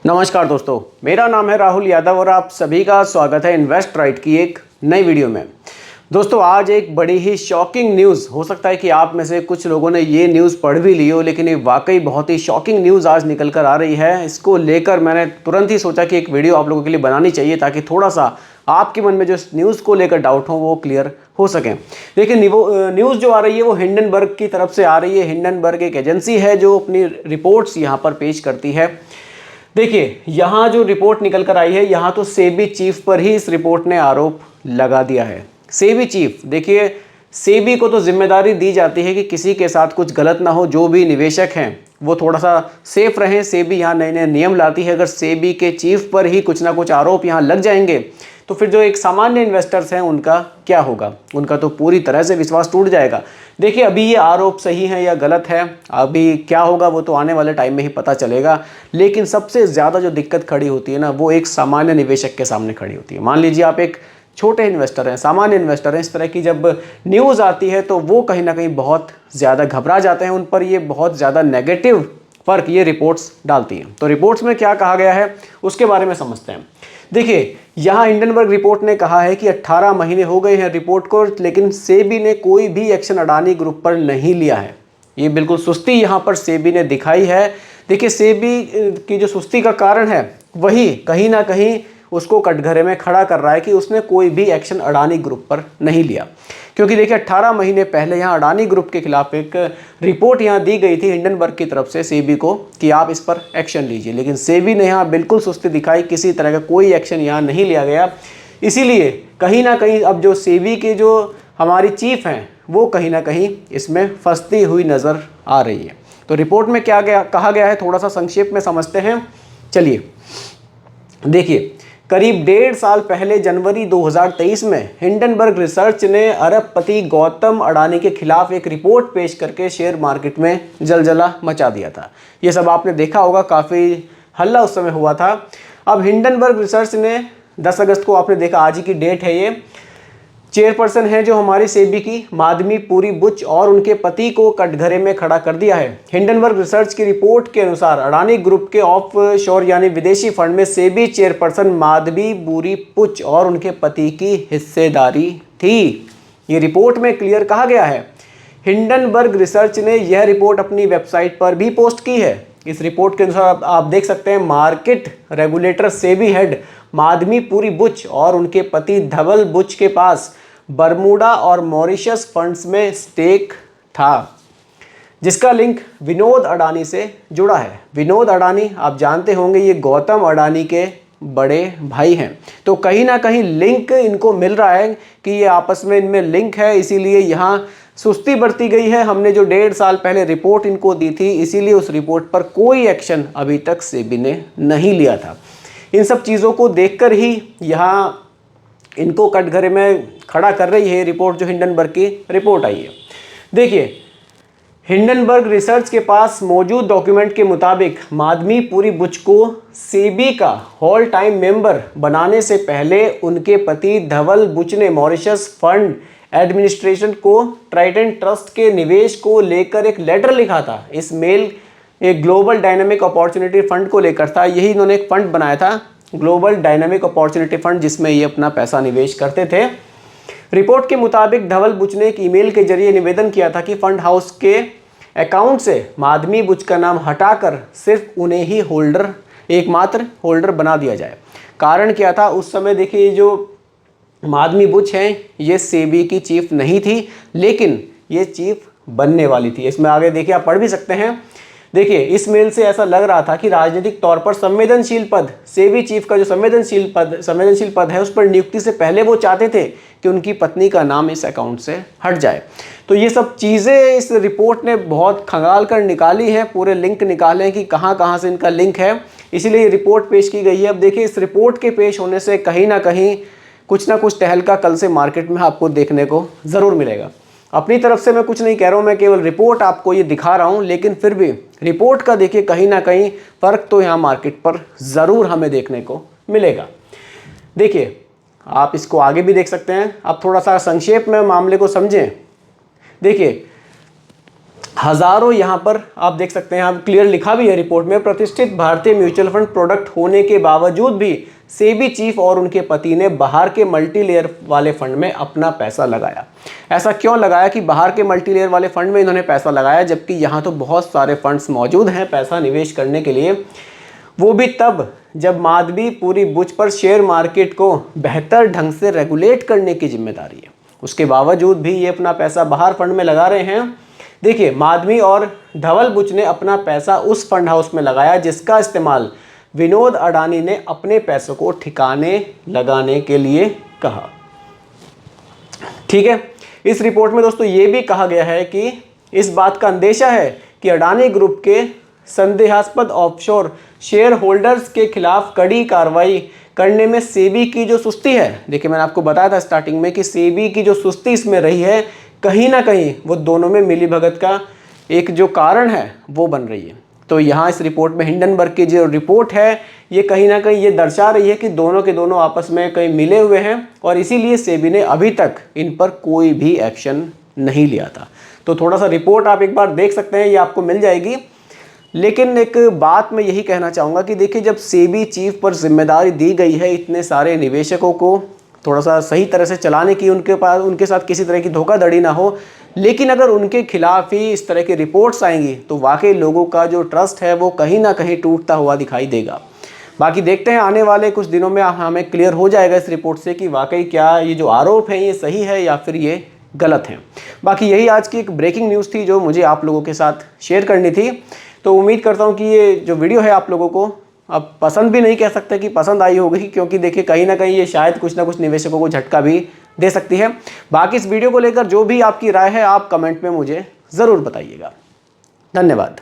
नमस्कार दोस्तों, मेरा नाम है राहुल यादव और आप सभी का स्वागत है इन्वेस्ट राइट की एक नई वीडियो में। दोस्तों, आज एक बड़ी ही शॉकिंग न्यूज़, हो सकता है कि आप में से कुछ लोगों ने ये न्यूज़ पढ़ भी ली हो, लेकिन ये वाकई बहुत ही शॉकिंग न्यूज़ आज निकल कर आ रही है। इसको लेकर मैंने तुरंत ही सोचा कि एक वीडियो आप लोगों के लिए बनानी चाहिए ताकि थोड़ा सा आपके मन में जो इस न्यूज़ को लेकर डाउट हो वो क्लियर हो सकें। देखिए, न्यूज़ जो आ रही है वो हिंडनबर्ग की तरफ से आ रही है। हिंडनबर्ग एक एजेंसी है जो अपनी रिपोर्ट्स यहाँ पर पेश करती है। देखिए, यहाँ जो रिपोर्ट निकल कर आई है, यहाँ तो सेबी चीफ पर ही इस रिपोर्ट ने आरोप लगा दिया है। सेबी चीफ, देखिए, सेबी को तो जिम्मेदारी दी जाती है कि किसी के साथ कुछ गलत ना हो, जो भी निवेशक हैं वो थोड़ा सा सेफ रहें। सेबी यहाँ नए नए नियम लाती है। अगर सेबी के चीफ पर ही कुछ ना कुछ आरोप यहाँ लग जाएंगे तो फिर जो एक सामान्य इन्वेस्टर्स हैं उनका क्या होगा? उनका तो पूरी तरह से विश्वास टूट जाएगा। देखिए, अभी ये आरोप सही है या गलत है, अभी क्या होगा वो तो आने वाले टाइम में ही पता चलेगा। लेकिन सबसे ज़्यादा जो दिक्कत खड़ी होती है ना, वो एक सामान्य निवेशक के सामने खड़ी होती है। मान लीजिए आप एक छोटे इन्वेस्टर हैं, सामान्य इन्वेस्टर हैं, इस तरह की जब न्यूज़ आती है तो वो कहीं ना कहीं बहुत ज़्यादा घबरा जाते हैं। उन पर ये बहुत ज़्यादा नेगेटिव फ़र्क ये रिपोर्ट्स डालती हैं। तो रिपोर्ट्स में क्या कहा गया है उसके बारे में समझते हैं। देखिए, यहाँ हिंडनबर्ग रिपोर्ट ने कहा है कि 18 महीने हो गए हैं रिपोर्ट को, लेकिन सेबी ने कोई भी एक्शन अडानी ग्रुप पर नहीं लिया है। ये बिल्कुल सुस्ती यहाँ पर सेबी ने दिखाई है। देखिए, सेबी की जो सुस्ती का कारण है वही कहीं ना कहीं उसको कटघरे में खड़ा कर रहा है कि उसने कोई भी एक्शन अडानी ग्रुप पर नहीं लिया। क्योंकि देखिए, 18 महीने पहले यहाँ अडानी ग्रुप के खिलाफ एक रिपोर्ट यहाँ दी गई थी हिंडनबर्ग की तरफ से सेबी को कि आप इस पर एक्शन लीजिए, लेकिन सेबी ने यहाँ बिल्कुल सुस्ती दिखाई, किसी तरह का कोई एक्शन यहाँ नहीं लिया गया। इसीलिए कहीं ना कहीं अब जो सेबी के जो हमारी चीफ हैं वो कहीं ना कहीं इसमें फंसती हुई नज़र आ रही है। तो रिपोर्ट में क्या कहा गया है थोड़ा सा संक्षेप में समझते हैं। चलिए, देखिए, करीब 1.5 साल पहले जनवरी 2023 में हिंडनबर्ग रिसर्च ने अरबपति गौतम अडानी के खिलाफ एक रिपोर्ट पेश करके शेयर मार्केट में जलजला मचा दिया था। ये सब आपने देखा होगा, काफ़ी हल्ला उस समय हुआ था। अब हिंडनबर्ग रिसर्च ने 10 अगस्त को, आपने देखा आज ही की डेट है, ये चेयरपर्सन है जो हमारी सेबी की माधवी पुरी बुच और उनके पति को कटघरे में खड़ा कर दिया है। हिंडनबर्ग रिसर्च की रिपोर्ट के अनुसार अडानी ग्रुप के ऑफ शोर यानी विदेशी फंड में सेबी चेयरपर्सन माधवी पुरी बुच और उनके पति की हिस्सेदारी थी। ये रिपोर्ट में क्लियर कहा गया है। हिंडनबर्ग रिसर्च ने यह रिपोर्ट अपनी वेबसाइट पर भी पोस्ट की है। इस रिपोर्ट के अनुसार आप देख सकते हैं, market regulator SEBI head Madhabi Puri Buch और उनके पति धवल बुच के पास बरमूडा और मॉरिशस फंड्स में स्टेक था, जिसका लिंक विनोद अडानी से जुड़ा है। विनोद अडानी आप जानते होंगे, ये गौतम अडानी के बड़े भाई हैं। तो कहीं ना कहीं लिंक इनको मिल रहा है कि ये आपस में इनमें लिंक है, इसीलिए यहाँ सुस्ती बरती गई है। हमने जो 1.5 साल पहले रिपोर्ट इनको दी थी, इसीलिए उस रिपोर्ट पर कोई एक्शन अभी तक सेबी ने नहीं लिया था। इन सब चीज़ों को देखकर ही यहाँ इनको कटघरे में खड़ा कर रही है रिपोर्ट, जो हिंडनबर्ग की रिपोर्ट आई है। देखिए, हिंडनबर्ग रिसर्च के पास मौजूद डॉक्यूमेंट के मुताबिक माधवी पुरी बुच को सेबी का होल टाइम मेंबर बनाने से पहले उनके पति धवल बुच ने मॉरिशस फंड एडमिनिस्ट्रेशन को ट्राइडेंट ट्रस्ट के निवेश को लेकर एक लेटर लिखा था। इस मेल एक ग्लोबल डायनामिक अपॉर्चुनिटी फंड को लेकर था। यही इन्होंने एक फंड बनाया था, ग्लोबल डायनामिक अपॉर्चुनिटी फंड, जिसमें ये अपना पैसा निवेश करते थे। रिपोर्ट के मुताबिक धवल बुच ने एक ईमेल के जरिए निवेदन किया था कि फंड हाउस के अकाउंट से माधवी बुच का नाम हटाकर सिर्फ उन्हें ही होल्डर, एकमात्र होल्डर बना दिया जाए। कारण क्या था उस समय? देखिए, जो माधवी बुच हैं ये सेबी की चीफ नहीं थी, लेकिन ये चीफ बनने वाली थी। इसमें आगे देखिए, आप पढ़ भी सकते हैं। देखिए, इस मेल से ऐसा लग रहा था कि राजनीतिक तौर पर संवेदनशील पद, सेबी चीफ का जो संवेदनशील पद है उस पर नियुक्ति से पहले वो चाहते थे कि उनकी पत्नी का नाम इस अकाउंट से हट जाए। तो ये सब चीज़ें इस रिपोर्ट ने बहुत खंगाल कर निकाली हैं, पूरे लिंक निकाले हैं कि कहाँ कहाँ से इनका लिंक है, इसीलिए ये रिपोर्ट पेश की गई है। अब देखिए, इस रिपोर्ट के पेश होने से कहीं ना कहीं कुछ ना कुछ तहलका कल से मार्केट में आपको देखने को ज़रूर मिलेगा। अपनी तरफ से मैं कुछ नहीं कह रहा हूँ, मैं केवल रिपोर्ट आपको ये दिखा रहा हूँ, लेकिन फिर भी रिपोर्ट का देखिए कहीं ना कहीं फ़र्क तो यहाँ मार्केट पर ज़रूर हमें देखने को मिलेगा। देखिए, आप इसको आगे भी देख सकते हैं। आप थोड़ा सा संक्षेप में मामले को समझें। देखिए, हज़ारों यहाँ पर आप देख सकते हैं, आप क्लियर लिखा भी है रिपोर्ट में, प्रतिष्ठित भारतीय म्यूचुअल फंड प्रोडक्ट होने के बावजूद भी सेबी चीफ और उनके पति ने बाहर के मल्टी लेयर वाले फंड में अपना पैसा लगाया। ऐसा क्यों लगाया कि बाहर के मल्टी लेयर वाले फंड में इन्होंने पैसा लगाया, जबकि यहाँ तो बहुत सारे फंड्स मौजूद हैं पैसा निवेश करने के लिए, वो भी तब जब माधवी पूरी बुझ पर शेयर मार्केट को बेहतर ढंग से रेगुलेट करने की जिम्मेदारी है। उसके बावजूद भी ये अपना पैसा बाहर फंड में लगा रहे हैं। देखिए, माधवी और धवल बुच ने अपना पैसा उस फंड हाउस में लगाया जिसका इस्तेमाल विनोद अडानी ने अपने पैसों को ठिकाने लगाने के लिए कहा। ठीक है, इस रिपोर्ट में दोस्तों ये भी कहा गया है कि इस बात का अंदेशा है कि अडानी ग्रुप के संदेहास्पद ऑफशोर शेयर होल्डर्स के खिलाफ कड़ी कार्रवाई करने में सेबी की जो सुस्ती है, देखिए मैंने आपको बताया था स्टार्टिंग में कि सेबी की जो सुस्ती इसमें रही है, कहीं ना कहीं वो दोनों में मिलीभगत का एक जो कारण है वो बन रही है। तो यहाँ इस रिपोर्ट में हिंडनबर्ग की जो रिपोर्ट है ये कहीं ना कहीं ये दर्शा रही है कि दोनों के दोनों आपस में कहीं मिले हुए हैं और इसीलिए सेबी ने अभी तक इन पर कोई भी एक्शन नहीं लिया था। तो थोड़ा सा रिपोर्ट आप एक बार देख सकते हैं, ये आपको मिल जाएगी। लेकिन एक बात मैं यही कहना चाहूँगा कि देखिए, जब सेबी चीफ पर जिम्मेदारी दी गई है इतने सारे निवेशकों को थोड़ा सा सही तरह से चलाने की, उनके साथ किसी तरह की धोखाधड़ी ना हो, लेकिन अगर उनके खिलाफ ही इस तरह की रिपोर्ट्स आएंगी तो वाकई लोगों का जो ट्रस्ट है वो कहीं ना कहीं टूटता हुआ दिखाई देगा। बाकी देखते हैं आने वाले कुछ दिनों में हमें क्लियर हो जाएगा इस रिपोर्ट से कि वाकई क्या ये जो आरोप हैं ये सही है या फिर ये गलत हैं। बाकी यही आज की एक ब्रेकिंग न्यूज़ थी जो मुझे आप लोगों के साथ शेयर करनी थी। तो उम्मीद करता हूँ कि ये जो वीडियो है आप लोगों को अब पसंद भी नहीं कह सकते कि पसंद आई होगी, क्योंकि देखिए कहीं ना कहीं ये शायद कुछ ना कुछ निवेशकों को झटका भी दे सकती है। बाकी इस वीडियो को लेकर जो भी आपकी राय है आप कमेंट में मुझे ज़रूर बताइएगा। धन्यवाद।